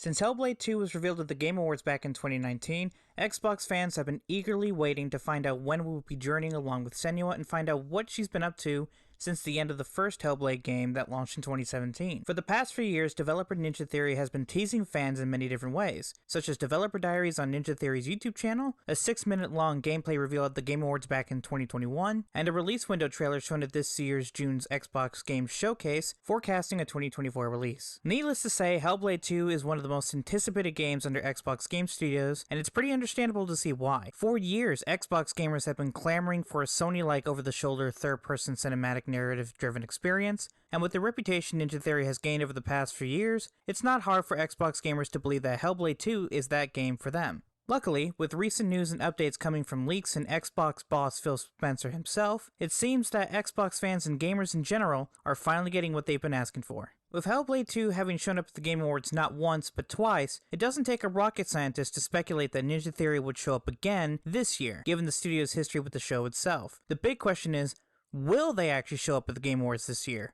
Since Hellblade 2 was revealed at the Game Awards back in 2019, Xbox fans have been eagerly waiting to find out when we will be journeying along with Senua and find out what she's been up to since the end of the first Hellblade game that launched in 2017. For the past few years, developer Ninja Theory has been teasing fans in many different ways, such as developer diaries on Ninja Theory's YouTube channel, a 6-minute long gameplay reveal at the Game Awards back in 2021, and a release window trailer shown at this year's June's Xbox Games Showcase, forecasting a 2024 release. Needless to say, Hellblade 2 is one of the most anticipated games under Xbox Game Studios, and it's pretty understandable to see why. For years, Xbox gamers have been clamoring for a Sony-like over-the-shoulder third-person cinematic narrative-driven experience, and with the reputation Ninja Theory has gained over the past few years, it's not hard for Xbox gamers to believe that Hellblade 2 is that game for them. Luckily, with recent news and updates coming from leaks and Xbox boss Phil Spencer himself, it seems that Xbox fans and gamers in general are finally getting what they've been asking for. With Hellblade 2 having shown up at the Game Awards not once but twice, it doesn't take a rocket scientist to speculate that Ninja Theory would show up again this year, given the studio's history with the show itself. The big question is, will they actually show up at the Game Awards this year?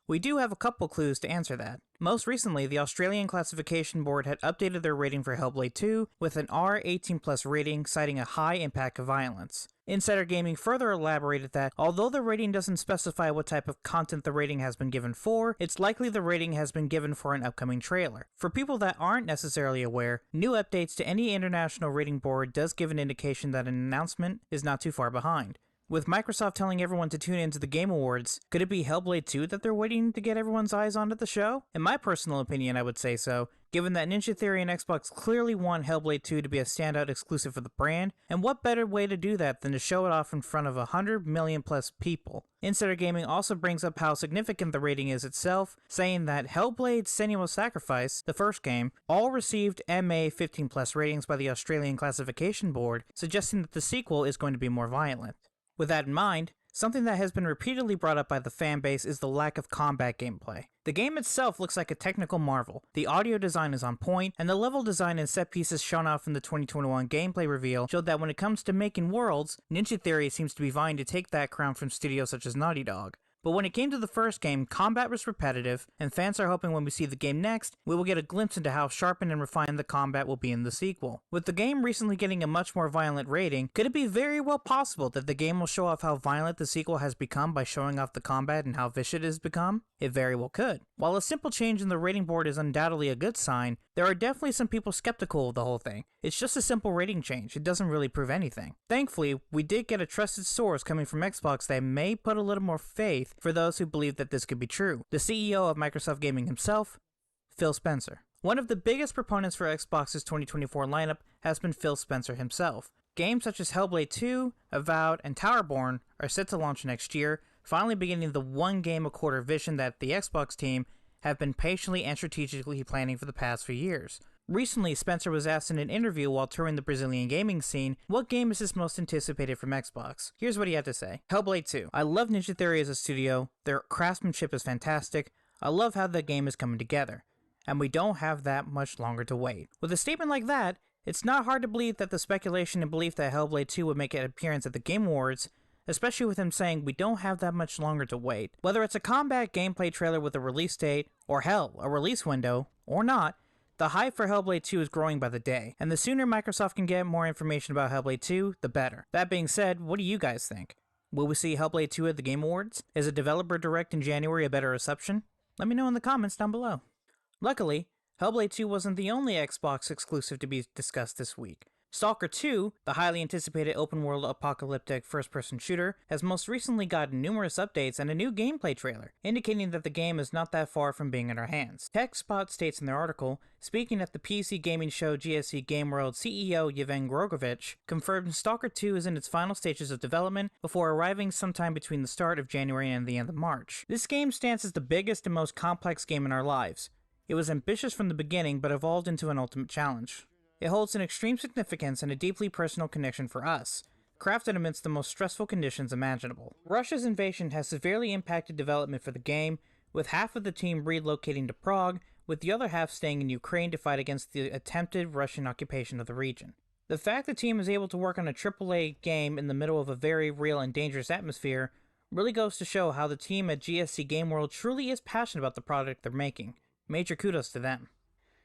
We do have a couple clues to answer that. Most recently, the Australian Classification Board had updated their rating for Hellblade 2 with an R18+ rating, citing a high impact of violence. Insider Gaming further elaborated that, although the rating doesn't specify what type of content the rating has been given for, it's likely the rating has been given for an upcoming trailer. For people that aren't necessarily aware, new updates to any international rating board does give an indication that an announcement is not too far behind. With Microsoft telling everyone to tune into the Game Awards, could it be Hellblade 2 that they're waiting to get everyone's eyes onto the show? In my personal opinion, I would say so, given that Ninja Theory and Xbox clearly want Hellblade 2 to be a standout exclusive for the brand, and what better way to do that than to show it off in front of 100 million plus people? Insider Gaming also brings up how significant the rating is itself, saying that Hellblade Senua's Sacrifice, the first game, all received MA 15+ ratings by the Australian Classification Board, suggesting that the sequel is going to be more violent. With that in mind, something that has been repeatedly brought up by the fanbase is the lack of combat gameplay. The game itself looks like a technical marvel, the audio design is on point, and the level design and set pieces shown off in the 2021 gameplay reveal showed that when it comes to making worlds, Ninja Theory seems to be vying to take that crown from studios such as Naughty Dog. But when it came to the first game, combat was repetitive, and fans are hoping when we see the game next, we will get a glimpse into how sharpened and refined the combat will be in the sequel. With the game recently getting a much more violent rating, could it be very well possible that the game will show off how violent the sequel has become by showing off the combat and how vicious it has become? It very well could. While a simple change in the rating board is undoubtedly a good sign, there are definitely some people skeptical of the whole thing. It's just a simple rating change, it doesn't really prove anything. Thankfully, we did get a trusted source coming from Xbox that may put a little more faith for those who believe that this could be true. The CEO of Microsoft Gaming himself, Phil Spencer. One of the biggest proponents for Xbox's 2024 lineup has been Phil Spencer himself. Games such as Hellblade 2, Avowed, and Towerborn are set to launch next year, finally beginning the one game a quarter vision that the Xbox team have been patiently and strategically planning for the past few years. Recently, Spencer was asked in an interview while touring the Brazilian gaming scene, what game is his most anticipated from Xbox? Here's what he had to say. Hellblade 2. I love Ninja Theory as a studio, their craftsmanship is fantastic, I love how the game is coming together, and we don't have that much longer to wait. With a statement like that, it's not hard to believe that the speculation and belief that Hellblade 2 would make an appearance at the Game Awards, especially with him saying we don't have that much longer to wait. Whether it's a combat gameplay trailer with a release date, or hell, a release window, or not, the hype for Hellblade 2 is growing by the day, and the sooner Microsoft can get more information about Hellblade 2, the better. That being said, what do you guys think? Will we see Hellblade 2 at the Game Awards? Is a developer direct in January a better reception? Let me know in the comments down below. Luckily, Hellblade 2 wasn't the only Xbox exclusive to be discussed this week. Stalker 2, the highly anticipated open-world apocalyptic first-person shooter, has most recently gotten numerous updates and a new gameplay trailer, indicating that the game is not that far from being in our hands. TechSpot states in their article, speaking at the PC gaming show GSC Game World, CEO Yevhen Grogovich confirmed Stalker 2 is in its final stages of development before arriving sometime between the start of January and the end of March. This game stands as the biggest and most complex game in our lives. It was ambitious from the beginning but evolved into an ultimate challenge. It holds an extreme significance and a deeply personal connection for us, crafted amidst the most stressful conditions imaginable. Russia's invasion has severely impacted development for the game, with half of the team relocating to Prague, with the other half staying in Ukraine to fight against the attempted Russian occupation of the region. The fact the team is able to work on a AAA game in the middle of a very real and dangerous atmosphere really goes to show how the team at GSC Game World truly is passionate about the product they're making. Major kudos to them.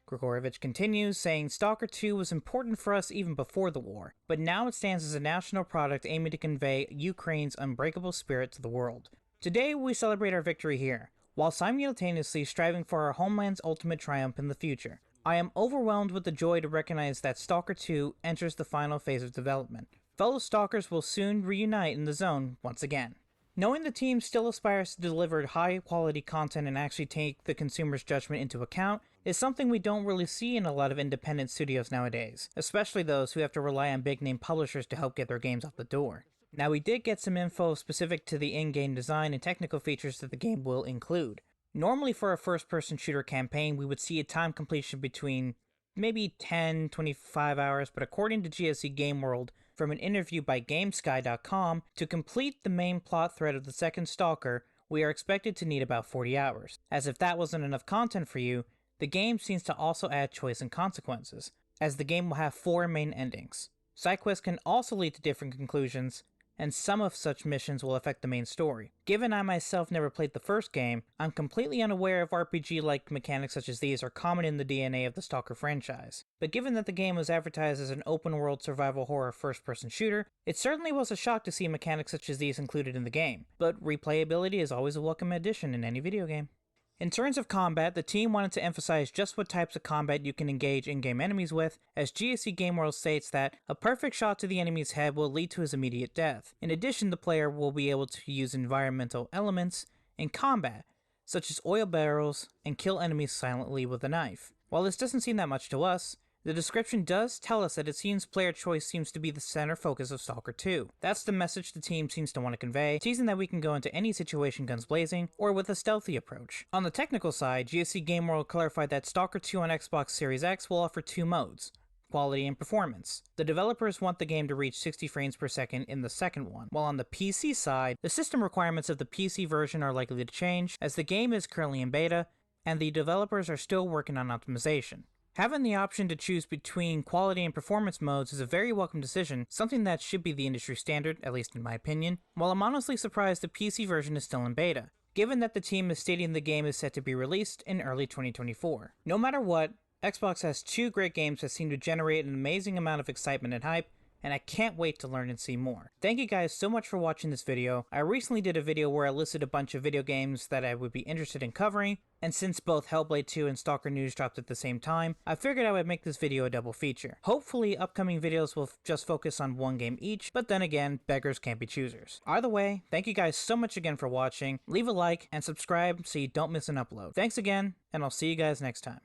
Grigorovich continues, saying Stalker 2 was important for us even before the war, but now it stands as a national product aiming to convey Ukraine's unbreakable spirit to the world. Today we celebrate our victory here, while simultaneously striving for our homeland's ultimate triumph in the future. I am overwhelmed with the joy to recognize that Stalker 2 enters the final phase of development. Fellow Stalkers will soon reunite in the zone once again. Knowing the team still aspires to deliver high-quality content and actually take the consumer's judgment into account is something we don't really see in a lot of independent studios nowadays, especially those who have to rely on big-name publishers to help get their games out the door. Now, we did get some info specific to the in-game design and technical features that the game will include. Normally for a first-person shooter campaign, we would see a time completion between maybe 10-25 hours, but according to GSC Game World, from an interview by GameSky.com, to complete the main plot thread of the second Stalker, we are expected to need about 40 hours. As if that wasn't enough content for you, the game seems to also add choice and consequences, as the game will have 4 main endings. Side quests can also lead to different conclusions, and some of such missions will affect the main story. Given I myself never played the first game, I'm completely unaware if RPG-like mechanics such as these are common in the DNA of the Stalker franchise. But given that the game was advertised as an open-world survival horror first-person shooter, it certainly was a shock to see mechanics such as these included in the game. But replayability is always a welcome addition in any video game. In terms of combat, the team wanted to emphasize just what types of combat you can engage in-game enemies with, as GSC Game World states that a perfect shot to the enemy's head will lead to his immediate death. In addition, the player will be able to use environmental elements in combat, such as oil barrels, and kill enemies silently with a knife. While this doesn't seem that much to us, the description does tell us that it seems player choice seems to be the center focus of Stalker 2. That's the message the team seems to want to convey, teasing that we can go into any situation guns blazing, or with a stealthy approach. On the technical side, GSC Game World clarified that Stalker 2 on Xbox Series X will offer 2 modes, quality and performance. The developers want the game to reach 60 frames per second in the second one, while on the PC side, the system requirements of the PC version are likely to change, as the game is currently in beta, and the developers are still working on optimization. Having the option to choose between quality and performance modes is a very welcome decision, something that should be the industry standard, at least in my opinion, while I'm honestly surprised the PC version is still in beta, given that the team is stating the game is set to be released in early 2024. No matter what, Xbox has 2 great games that seem to generate an amazing amount of excitement and hype, and I can't wait to learn and see more. Thank you guys so much for watching this video. I recently did a video where I listed a bunch of video games that I would be interested in covering, and since both Hellblade 2 and Stalker News dropped at the same time, I figured I would make this video a double feature. Hopefully upcoming videos will just focus on one game each, but then again, beggars can't be choosers. Either way, thank you guys so much again for watching, leave a like, and subscribe so you don't miss an upload. Thanks again, and I'll see you guys next time.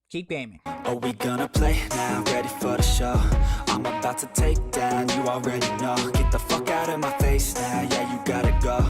Keep gaming. Are we gonna play now? Ready for the show? I'm about to take down, you already know. Get the fuck out of my